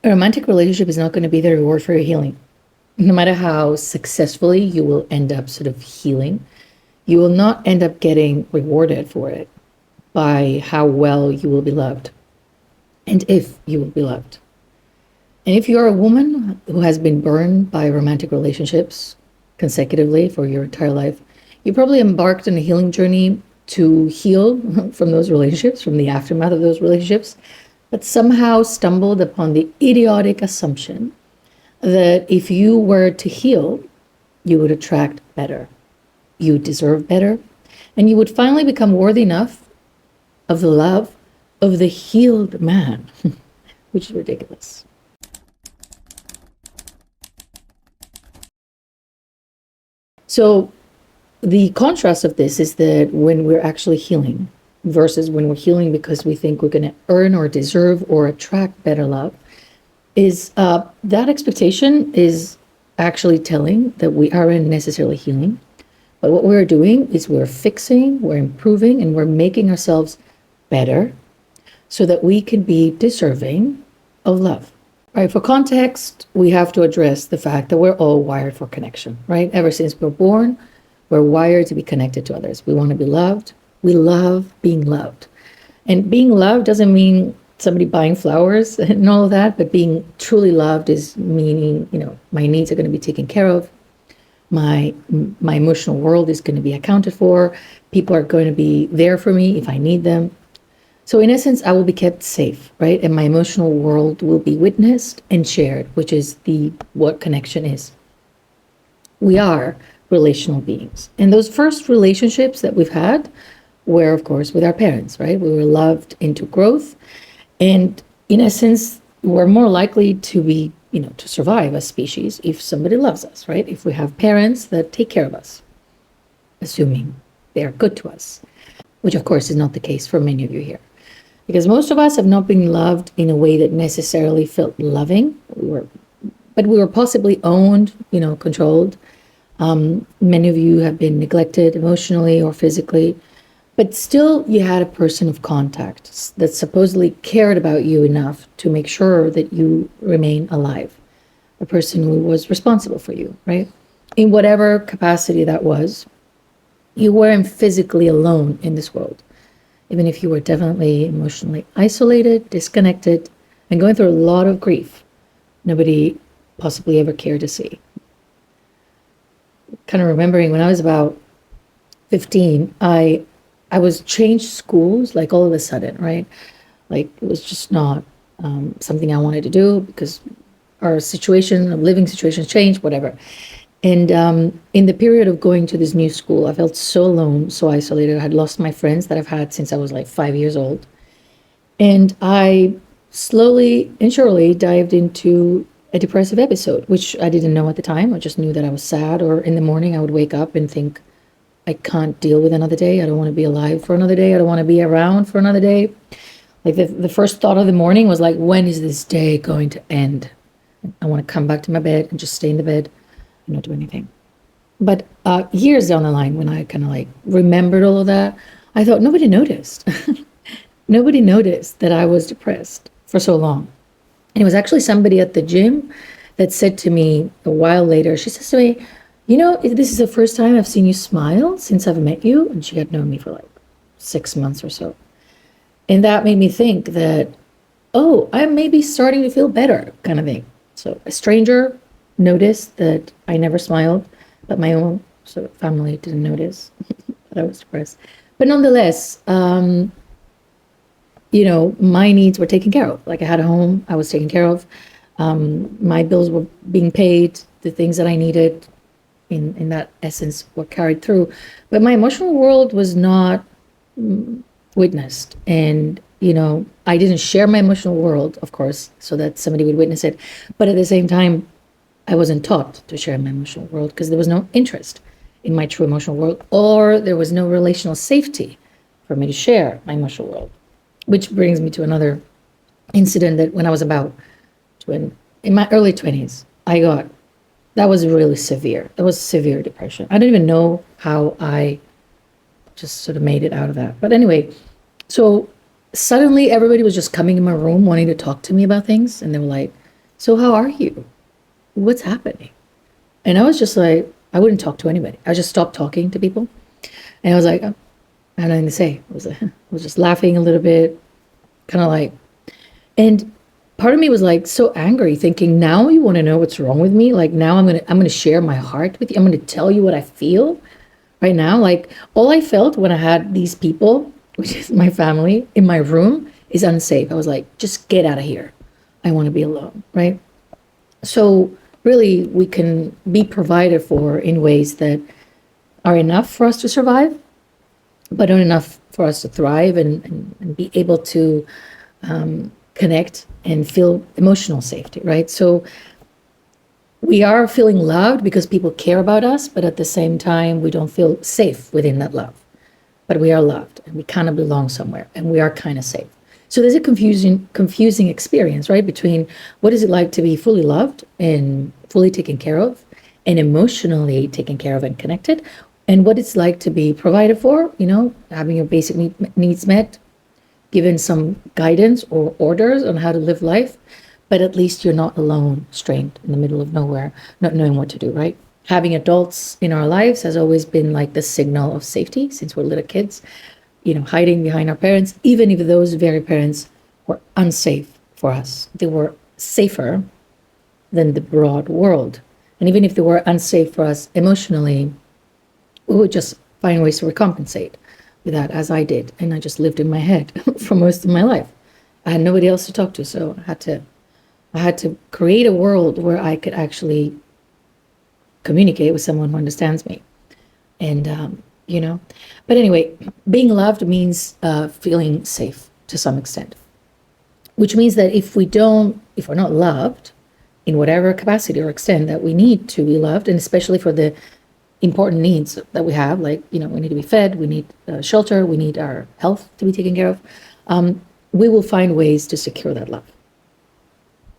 A romantic relationship is not going to be the reward for your healing. No matter how successfully you will end up sort of healing, you will not end up getting rewarded for it by how well you will be loved and if you will be loved. And if you're a woman who has been burned by romantic relationships consecutively for your entire life, you probably embarked on a healing journey to heal from those relationships, from the aftermath of those relationships, but somehow stumbled upon the idiotic assumption that if you were to heal, you would attract better, you deserve better, and you would finally become worthy enough of the love of the healed man, which is ridiculous. So the contrast of this is that when we're actually healing versus when we're healing because we think we're going to earn or deserve or attract better love, is that expectation is actually telling that we aren't necessarily healing. But what we're doing is we're fixing, we're improving, and we're making ourselves better so that we can be deserving of love. All right, for context, we have to address the fact that we're all wired for connection, right? Ever since we're born, we're wired to be connected to others. We want to be loved. We love being loved. And being loved doesn't mean somebody buying flowers and all of that, but being truly loved is meaning, my needs are going to be taken care of. My emotional world is going to be accounted for. People are going to be there for me if I need them. So in essence, I will be kept safe, right? And my emotional world will be witnessed and shared, which is what connection is. We are relational beings. And those first relationships that we've had were, of course, with our parents, right? We were loved into growth. And in essence, we're more likely to be, to survive as species if somebody loves us, right? If we have parents that take care of us, assuming they are good to us, which of course is not the case for many of you here. Because most of us have not been loved in a way that necessarily felt loving. But we were possibly owned, controlled. Many of you have been neglected emotionally or physically. But still, you had a person of contact that supposedly cared about you enough to make sure that you remain alive. A person who was responsible for you, right? In whatever capacity that was, you weren't physically alone in this world. Even if you were definitely emotionally isolated, disconnected, and going through a lot of grief, nobody possibly ever cared to see. Kind of remembering when I was about 15, I was changed schools like all of a sudden, right? Like it was just not something I wanted to do because our living situations changed, whatever. And in the period of going to this new school, I felt so alone, so isolated. I had lost my friends that I've had since I was like 5 years old. And I slowly and surely dived into a depressive episode, which I didn't know at the time. I just knew that I was sad, or in the morning I would wake up and think, I can't deal with another day. I don't want to be alive for another day. I don't want to be around for another day. Like the first thought of the morning was like, when is this day going to end? I want to come back to my bed and just stay in the bed and not do anything. But years down the line, when I kind of like remembered all of that, I thought nobody noticed. Nobody noticed that I was depressed for so long. And it was actually somebody at the gym that said to me a while later, she says to me, this is the first time I've seen you smile since I've met you. And she had known me for like 6 months or so. And that made me think that, I'm maybe starting to feel better kind of thing. So a stranger noticed that I never smiled, but my own sort of family didn't notice that I was depressed. But nonetheless, my needs were taken care of. Like I had a home, I was taken care of. My bills were being paid, the things that I needed in that essence were carried through. But my emotional world was not witnessed. And, I didn't share my emotional world, of course, so that somebody would witness it. But at the same time, I wasn't taught to share my emotional world because there was no interest in my true emotional world, or there was no relational safety for me to share my emotional world. Which brings me to another incident that when I was in my early 20s, that was really severe. That was severe depression. I don't even know how I just sort of made it out of that. But anyway, so suddenly everybody was just coming in my room wanting to talk to me about things. And they were like, So how are you? What's happening? And I was just like, I wouldn't talk to anybody. I just stopped talking to people. And I was like, I have nothing to say. I was just laughing a little bit, kind of like, and part of me was like so angry, thinking, now you want to know what's wrong with me? Like now I'm gonna share my heart with you. I'm gonna tell you what I feel right now. Like all I felt when I had these people, which is my family, in my room is unsafe. I was like, just get out of here. I want to be alone, right? So really we can be provided for in ways that are enough for us to survive, but not enough for us to thrive and be able to connect and feel emotional safety, right? So we are feeling loved because people care about us, but at the same time, we don't feel safe within that love. But we are loved and we kind of belong somewhere and we are kind of safe. So there's a confusing experience, right? Between what is it like to be fully loved and fully taken care of and emotionally taken care of and connected, and what it's like to be provided for, having your basic needs met, given some guidance or orders on how to live life, but at least you're not alone, strained in the middle of nowhere, not knowing what to do, right? Having adults in our lives has always been like the signal of safety since we're little kids, hiding behind our parents, even if those very parents were unsafe for us. They were safer than the broad world. And even if they were unsafe for us emotionally, we would just find ways to recompensate with that, as I did. And I just lived in my head for most of my life. I had nobody else to talk to, so I had to create a world where I could actually communicate with someone who understands me. And but anyway, being loved means feeling safe to some extent, which means that if we're not loved in whatever capacity or extent that we need to be loved, and especially for the important needs that we have, like, we need to be fed, we need shelter, we need our health to be taken care of, we will find ways to secure that love.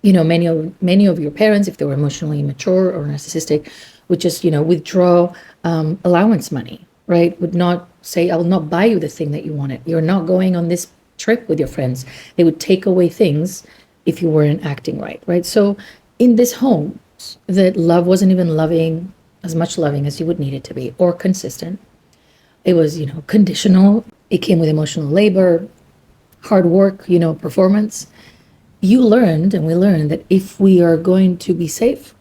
Many of your parents, if they were emotionally immature or narcissistic, would just, withdraw allowance money, right? Would not say, I will not buy you the thing that you wanted. You're not going on this trip with your friends. They would take away things if you weren't acting right, right? So in this home, that love wasn't even loving, as much loving as you would need it to be, or consistent. It was, conditional. It came with emotional labor, hard work, performance. We learned that if we are going to be safe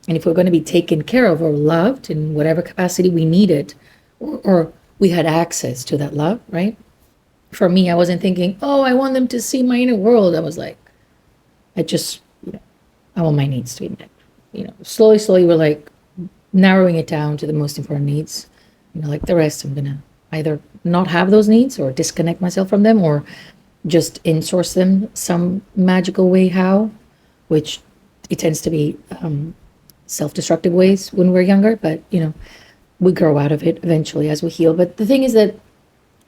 and if we're going to be taken care of or loved in whatever capacity we needed, or we had access to that love, right? For me, I wasn't thinking, oh, I want them to see my inner world. I was like, I just, I want my needs to be met. Slowly, we're like narrowing it down to the most important needs. Like the rest, I'm going to either not have those needs or disconnect myself from them or just insource them some magical way, which it tends to be self-destructive ways when we're younger, but we grow out of it eventually as we heal. But the thing is that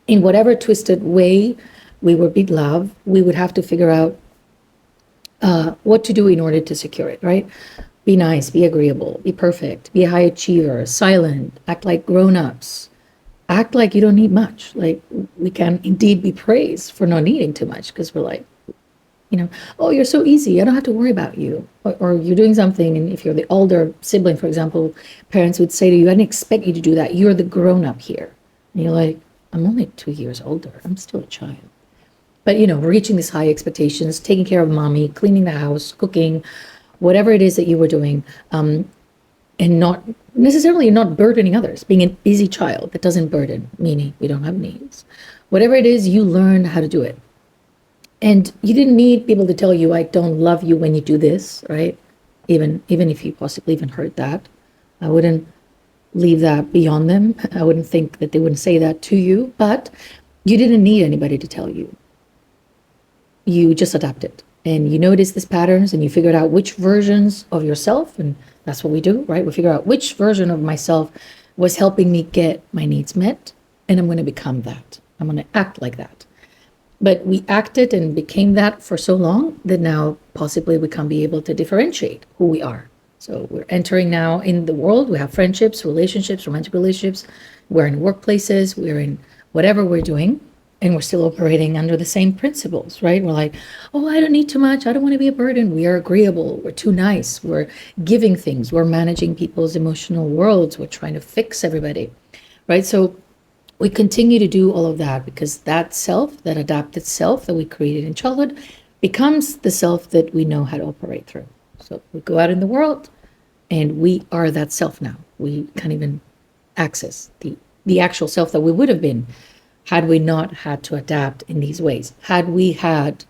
in whatever twisted way we would be loved, we would have to figure out what to do in order to secure it, right? Be nice, be agreeable, be perfect, be a high achiever, silent, act like grown-ups, act like you don't need much. Like we can indeed be praised for not needing too much because we're like, oh, you're so easy. I don't have to worry about you. Or you're doing something. And if you're the older sibling, for example, parents would say to you, I didn't expect you to do that. You're the grown up here. And you're like, I'm only 2 years older. I'm still a child. But, reaching these high expectations, taking care of mommy, cleaning the house, cooking, whatever it is that you were doing, and not necessarily not burdening others, being an easy child that doesn't burden, meaning we don't have needs. Whatever it is, you learned how to do it. And you didn't need people to tell you, I don't love you when you do this, right? Even if you possibly even heard that. I wouldn't leave that beyond them. I wouldn't think that they wouldn't say that to you, but you didn't need anybody to tell you. You just adapted and you noticed these patterns and you figured out which versions of yourself, and that's what we do, right? We figure out which version of myself was helping me get my needs met, and I'm going to become that. I'm going to act like that. But we acted and became that for so long that now possibly we can't be able to differentiate who we are. So we're entering now in the world. We have friendships, relationships, romantic relationships. We're in workplaces. We're in whatever we're doing. and we're still operating under the same principles, right? We're like, oh, I don't need too much. I don't want to be a burden. We are agreeable. We're too nice. We're giving things. We're managing people's emotional worlds. We're trying to fix everybody, right? So we continue to do all of that because that self, that adapted self that we created in childhood, becomes the self that we know how to operate through. So we go out in the world and we are that self now. We can't even access the actual self that we would have been had we not had to adapt in these ways, had we had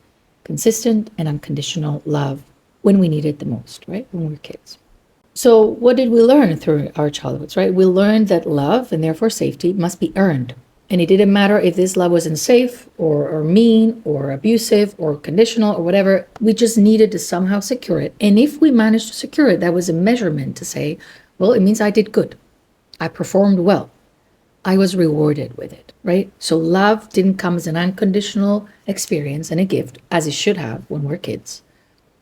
consistent and unconditional love when we need it the most, right? When we were kids. So what did we learn through our childhoods, right? We learned that love and therefore safety must be earned. And it didn't matter if this love was unsafe or mean or abusive or conditional or whatever. We just needed to somehow secure it. And if we managed to secure it, that was a measurement to say, well, it means I did good. I performed well. I was rewarded with it, right? So love didn't come as an unconditional experience and a gift, as it should have when we're kids.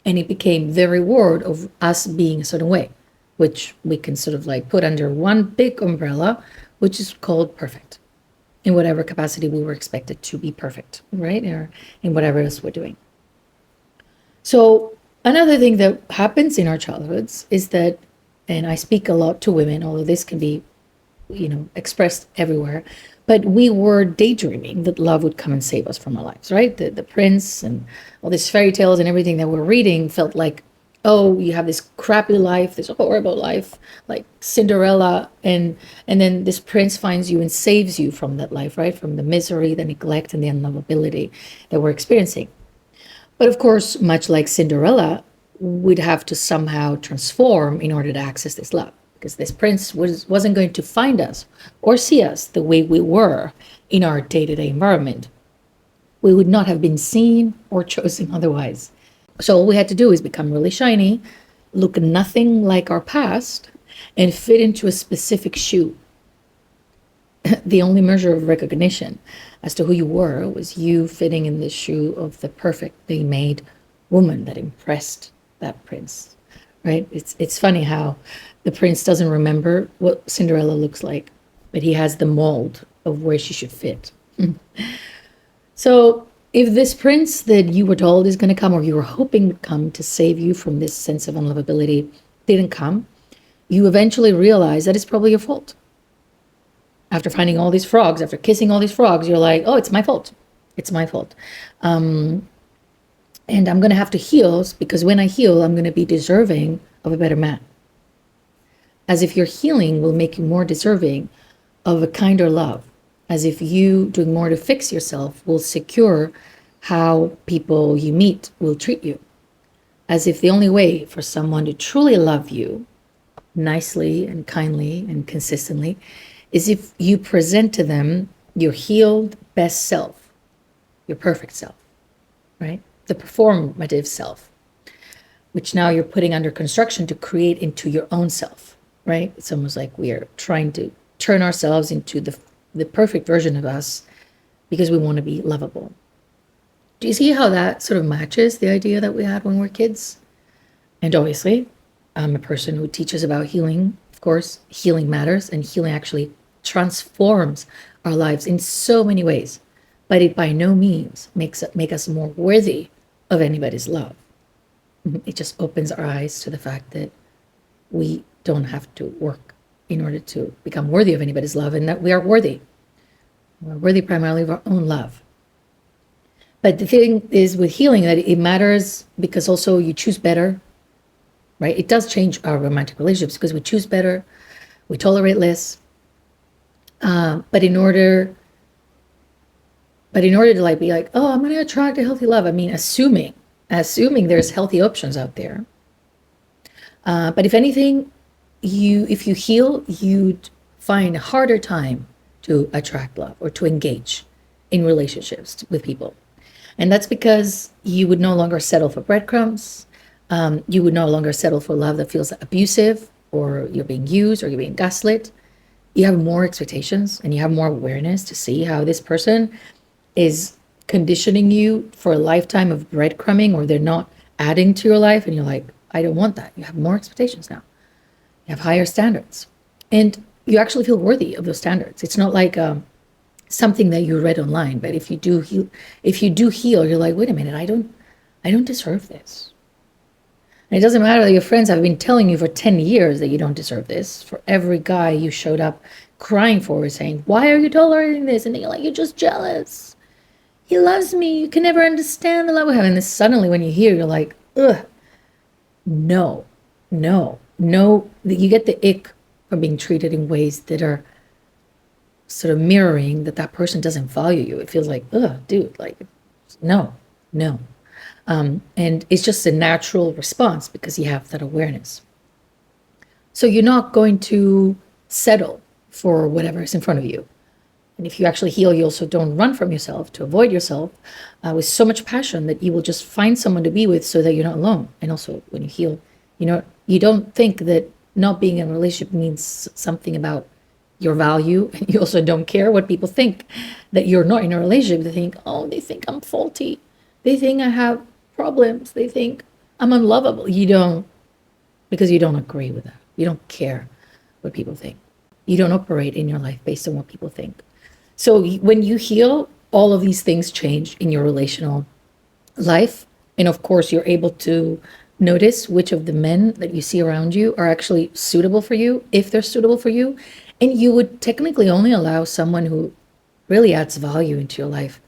And it became the reward of us being a certain way, which we can sort of like put under one big umbrella, which is called perfect, in whatever capacity we were expected to be perfect, right? Or in whatever else we're doing. So another thing that happens in our childhoods is that, and I speak a lot to women, although this can be expressed everywhere, but we were daydreaming that love would come and save us from our lives, right? The prince and all these fairy tales and everything that we're reading felt like, oh, you have this crappy life, this horrible life, like Cinderella, and then this prince finds you and saves you from that life, right? From the misery, the neglect, and the unlovability that we're experiencing. But of course, much like Cinderella, we'd have to somehow transform in order to access this love, because this prince wasn't going to find us or see us the way we were in our day-to-day environment. We would not have been seen or chosen otherwise. So all we had to do is become really shiny, look nothing like our past, and fit into a specific shoe. The only measure of recognition as to who you were was you fitting in the shoe of the perfectly made woman that impressed that prince, right? It's funny how the prince doesn't remember what Cinderella looks like, but he has the mold of where she should fit. So if this prince that you were told is going to come, or you were hoping would come to save you from this sense of unlovability, didn't come, you eventually realize that it's probably your fault. After finding all these frogs, after kissing all these frogs, you're like, oh, it's my fault. It's my fault. And I'm going to have to heal, because when I heal, I'm going to be deserving of a better man. As if your healing will make you more deserving of a kinder love. As if you doing more to fix yourself will secure how people you meet will treat you. As if the only way for someone to truly love you nicely and kindly and consistently is if you present to them your healed best self, your perfect self, right? The performative self, which now you're putting under construction to create into your own self, right? It's almost like we are trying to turn ourselves into the perfect version of us because we want to be lovable. Do you see how that sort of matches the idea that we had when we were kids? And obviously, I'm a person who teaches about healing. Of course, healing matters, and healing actually transforms our lives in so many ways. But it by no means make us more worthy of anybody's love. It just opens our eyes to the fact that we don't have to work in order to become worthy of anybody's love, and that we are worthy. We're worthy primarily of our own love. But the thing is with healing that it matters because also you choose better, right? It does change our romantic relationships because we choose better, we tolerate less. But in order to like be like, oh, I'm going to attract a healthy love. I mean, assuming there's healthy options out there. But if anything, if you heal, you'd find a harder time to attract love or to engage in relationships with people. And that's because you would no longer settle for breadcrumbs. You would no longer settle for love that feels abusive, or you're being used, or you're being gaslit. You have more expectations and you have more awareness to see how this person is conditioning you for a lifetime of breadcrumbing, or they're not adding to your life. And you're like, I don't want that. You have more expectations now. You have higher standards. And you actually feel worthy of those standards. It's not like something that you read online. But if you do heal, you're like, wait a minute, I don't deserve this. And it doesn't matter that your friends have been telling you for 10 years that you don't deserve this. For every guy you showed up crying for, saying, why are you tolerating this? And you're like, you're just jealous. He loves me. You can never understand the love we have. And then suddenly when you hear, you're like, ugh, no, no, no. You get the ick from being treated in ways that are sort of mirroring that person doesn't value you. It feels like, ugh, dude, like, no, no. And it's just a natural response because you have that awareness. So you're not going to settle for whatever is in front of you. And if you actually heal, you also don't run from yourself to avoid yourself with so much passion that you will just find someone to be with so that you're not alone. And also when you heal, you don't think that not being in a relationship means something about your value. And you also don't care what people think that you're not in a relationship. They think, oh, they think I'm faulty. They think I have problems. They think I'm unlovable. You don't, because you don't agree with that. You don't care what people think. You don't operate in your life based on what people think. So when you heal, all of these things change in your relational life. And of course, you're able to notice which of the men that you see around you are actually suitable for you, if they're suitable for you. And you would technically only allow someone who really adds value into your life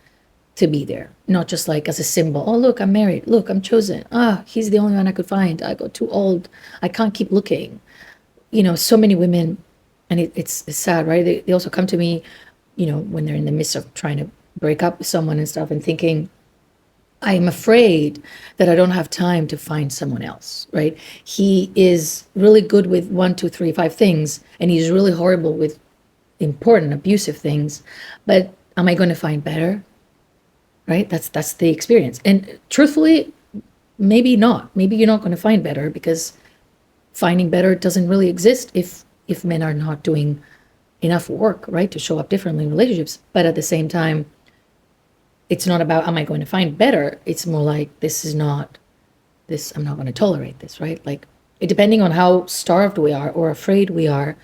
to be there, not just like as a symbol. Oh, look, I'm married. Look, I'm chosen. He's the only one I could find. I got too old. I can't keep looking. So many women, and it's sad, right? They also come to me, when they're in the midst of trying to break up with someone and stuff and thinking, I'm afraid that I don't have time to find someone else, right? He is really good with 1, 2, 3, 5 things, and he's really horrible with important, abusive things. But am I going to find better? Right? That's the experience. And truthfully, maybe not. Maybe you're not going to find better because finding better doesn't really exist if men are not doing enough work, right, to show up differently in relationships. But at the same time, it's not about, am I going to find better? It's more like, I'm not going to tolerate this, right? Like, depending on how starved we are or afraid we are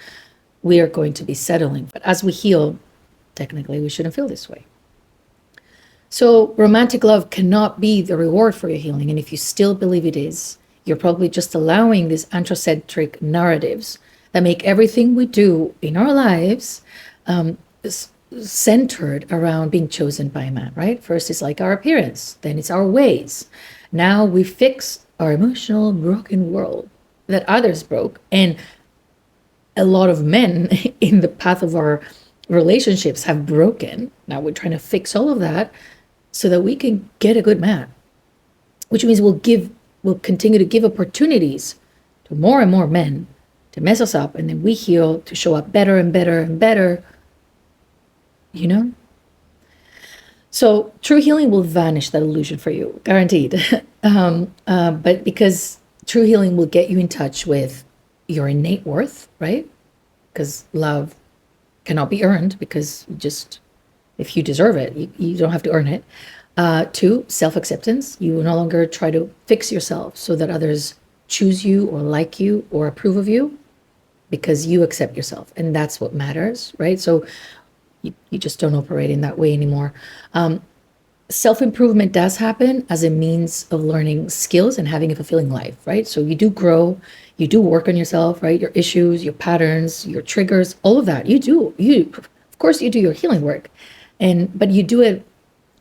going to be settling. But as we heal, technically, we shouldn't feel this way. So romantic love cannot be the reward for your healing. And if you still believe it is, you're probably just allowing these androcentric narratives that make everything we do in our lives centered around being chosen by a man, right? First, it's like our appearance. Then it's our ways. Now we fix our emotional broken world that others broke. And a lot of men in the path of our relationships have broken. Now we're trying to fix all of that so that we can get a good man, which means we'll continue to give opportunities to more and more men to mess us up, and then we heal to show up better and better and better, So true healing will vanish that illusion for you, guaranteed. But because true healing will get you in touch with your innate worth, right? Because love cannot be earned, because if you deserve it, you don't have to earn it. 2, self-acceptance. You will no longer try to fix yourself so that others choose you or like you or approve of you, because you accept yourself. And that's what matters, right? So you just don't operate in that way anymore. Self-improvement does happen as a means of learning skills and having a fulfilling life, right? So you do grow, you do work on yourself, right? Your issues, your patterns, your triggers, all of that. Of course you do your healing work, but you do it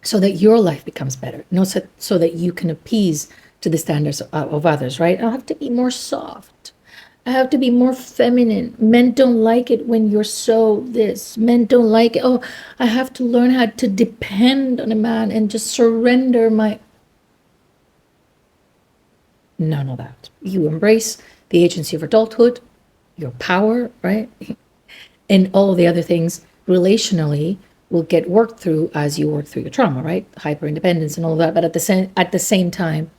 so that your life becomes better, not so that you can appease to the standards of others, right? I have to be more soft. I have to be more feminine. Men don't like it when you're so this. Men don't like it. Oh, I have to learn how to depend on a man and just surrender my... None of that. You embrace the agency of adulthood, your power, right? And all of the other things relationally will get worked through as you work through your trauma, right? Hyper independence and all of that. But at the same time,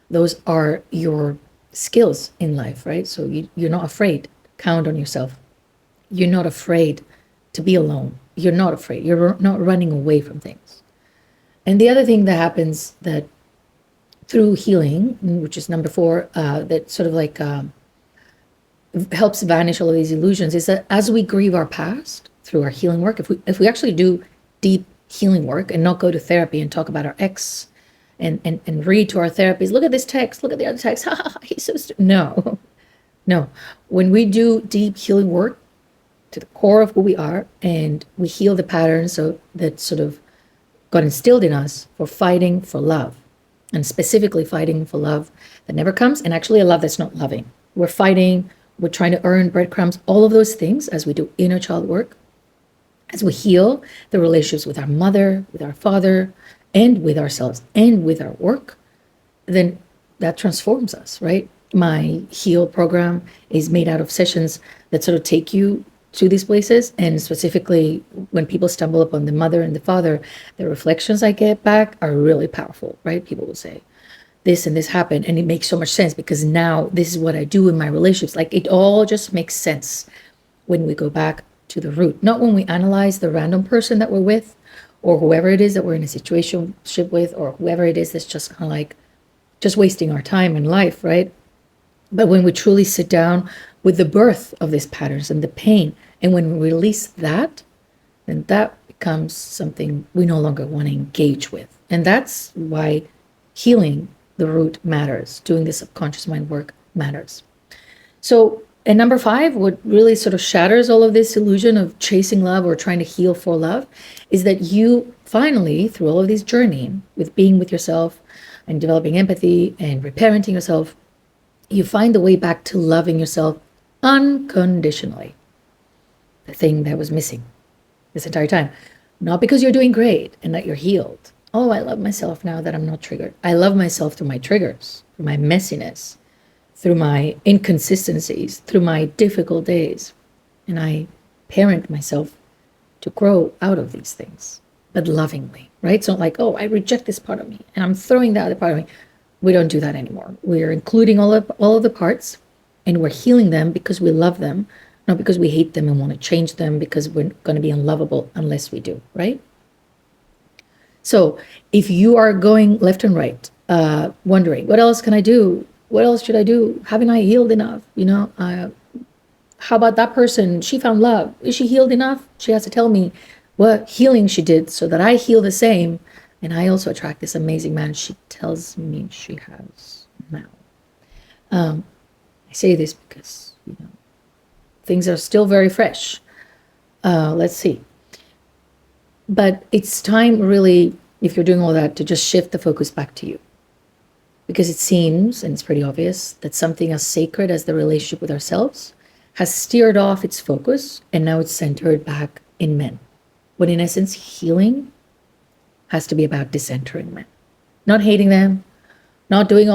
those are your skills in life, right? So you're not afraid to count on yourself. You're not afraid to be alone. You're not afraid. You're not running away from things. And the other thing that happens that through healing, which is number 4, that sort of like helps vanish all of these illusions, is that as we grieve our past through our healing work, if we actually do deep healing work and not go to therapy and talk about our ex and read to our therapists, look at this text, look at the other text, ha ha, he's so no. No, when we do deep healing work to the core of who we are and we heal the patterns so that sort of got instilled in us for fighting for love, and specifically fighting for love that never comes, and actually a love that's not loving. We're fighting, we're trying to earn breadcrumbs, all of those things as we do inner child work, as we heal the relationships with our mother, with our father, and with ourselves, and with our work, then that transforms us, right? My heal program is made out of sessions that sort of take you to these places. And specifically, when people stumble upon the mother and the father, the reflections I get back are really powerful, right? People will say, this and this happened. And it makes so much sense because now this is what I do in my relationships. Like it all just makes sense when we go back to the root, not when we analyze the random person that we're with or whoever it is that we're in a situationship with, or whoever it is that's just kind of like just wasting our time in life, right? But when we truly sit down with the birth of these patterns and the pain, and when we release that, then that becomes something we no longer want to engage with. And that's why healing the root matters. Doing the subconscious mind work matters. So, and number 5, what really sort of shatters all of this illusion of chasing love or trying to heal for love is that you finally, through all of this journey with being with yourself and developing empathy and reparenting yourself, you find the way back to loving yourself unconditionally. The thing that was missing this entire time. Not because you're doing great and that you're healed. Oh, I love myself now that I'm not triggered. I love myself through my triggers, through my messiness, through my inconsistencies, through my difficult days. And I parent myself to grow out of these things, but lovingly, right? It's not like, oh, I reject this part of me and I'm throwing the other part of me. We don't do that anymore. We're including all of the parts and we're healing them because we love them, not because we hate them and want to change them because we're going to be unlovable unless we do, right? So if you are going left and right, wondering, what else can I do? What else should I do? Haven't I healed enough? How about that person? She found love. Is she healed enough? She has to tell me what healing she did so that I heal the same. And I also attract this amazing man she tells me she has now. I say this because, things are still very fresh. Let's see. But it's time really, if you're doing all that, to just shift the focus back to you. Because it seems, and it's pretty obvious, that something as sacred as the relationship with ourselves has steered off its focus and now it's centered back in men. When in essence, healing has to be about discentering men. Not hating them, not doing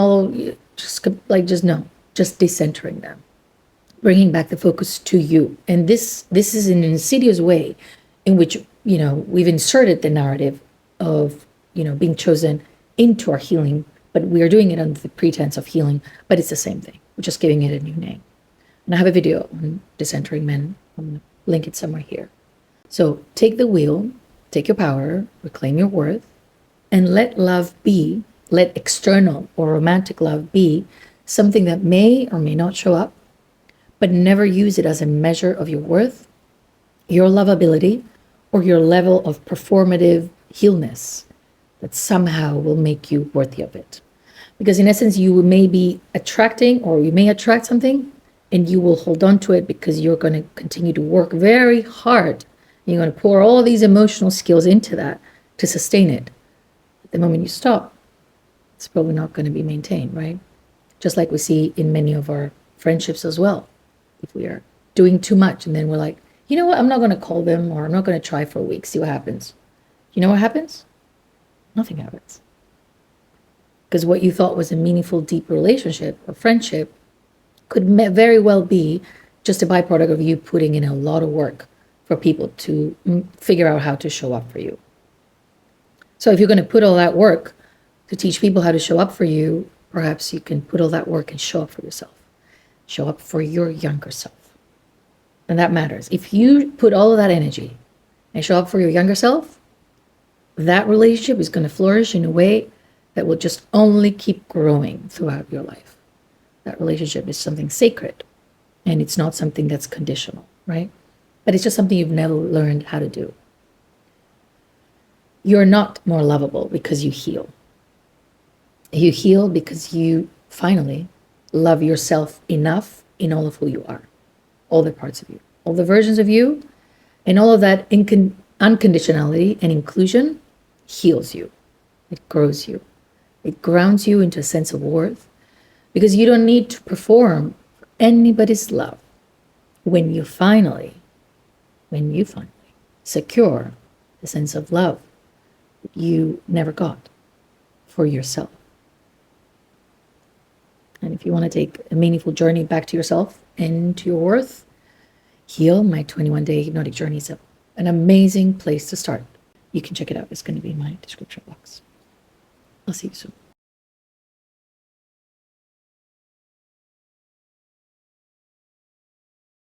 just decentering them. Bringing back the focus to you. And this is an insidious way in which, we've inserted the narrative of, being chosen into our healing, but we are doing it under the pretense of healing, but it's the same thing. We're just giving it a new name. And I have a video on discentering men. I'm going to link it somewhere here. So take the wheel, take your power, reclaim your worth, and let love be, let external or romantic love be something that may or may not show up, but never use it as a measure of your worth, your lovability, or your level of performative healness that somehow will make you worthy of it. Because in essence, you may be attracting, or you may attract something, and you will hold on to it because you're going to continue to work very hard. You're going to pour all these emotional skills into that to sustain it. At the moment you stop, it's probably not going to be maintained, right? Just like we see in many of our friendships as well. If we are doing too much and then we're like, you know what, I'm not going to call them, or I'm not going to try for a week, see what happens. You know what happens? Nothing happens. Because what you thought was a meaningful, deep relationship or friendship could very well be just a byproduct of you putting in a lot of work for people to figure out how to show up for you. So if you're going to put all that work to teach people how to show up for you, perhaps you can put all that work and show up for yourself. Show up for your younger self. And that matters. If you put all of that energy and show up for your younger self, that relationship is going to flourish in a way that will just only keep growing throughout your life. That relationship is something sacred, and it's not something that's conditional, right? But it's just something you've never learned how to do. You're not more lovable because you heal. You heal because you finally love yourself enough in all of who you are, all the parts of you, all the versions of you, and all of that unconditionality and inclusion heals you. It grows you. It grounds you into a sense of worth because you don't need to perform for anybody's love when you finally secure the sense of love you never got for yourself. And if you want to take a meaningful journey back to yourself and to your worth, Heal, my 21-day hypnotic journey is an amazing place to start. You can check it out. It's going to be in my description box. I'll see you soon.